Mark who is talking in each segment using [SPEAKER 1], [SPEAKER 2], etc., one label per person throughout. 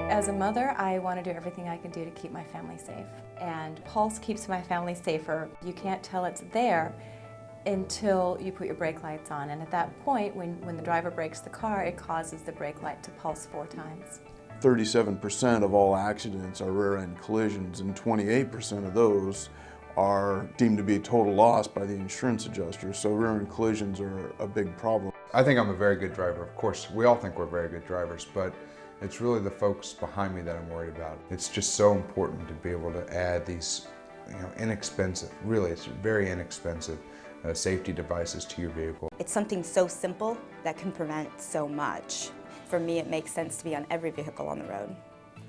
[SPEAKER 1] As a mother, I want to do everything I can do to keep my family safe. And Pulse keeps my family safer. You can't tell it's there until you put your brake lights on. And at that point, when the driver brakes the car, it causes the brake light to pulse 4 times.
[SPEAKER 2] 37% of all accidents are rear-end collisions, and 28% of those are deemed to be a total loss by the insurance adjuster. So rear-end collisions are a big problem.
[SPEAKER 3] I think I'm a very good driver. Of course, we all think we're very good drivers, but it's really the folks behind me that I'm worried about. It's just so important to be able to add these, inexpensive, really it's very inexpensive safety devices to your vehicle.
[SPEAKER 4] It's something so simple that can prevent so much. For me, it makes sense to be on every vehicle on the road.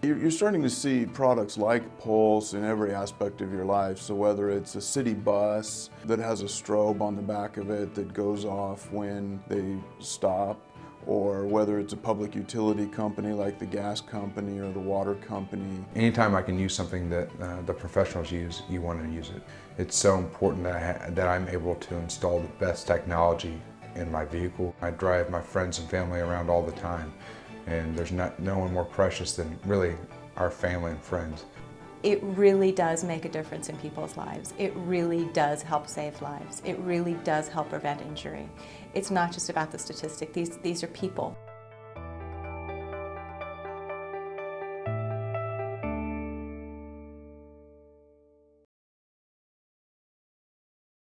[SPEAKER 2] You're starting to see products like Pulse in every aspect of your life. So whether it's a city bus that has a strobe on the back of it that goes off when they stop, or whether it's a public utility company like the gas company or the water company.
[SPEAKER 3] Anytime I can use something that the professionals use, you want to use it. It's so important that I'm able to install the best technology in my vehicle. I drive my friends and family around all the time, and there's no one more precious than really our family and friends.
[SPEAKER 1] It really does make a difference in people's lives. It really does help save lives. It really does help prevent injury. It's not just about the statistic. These are people.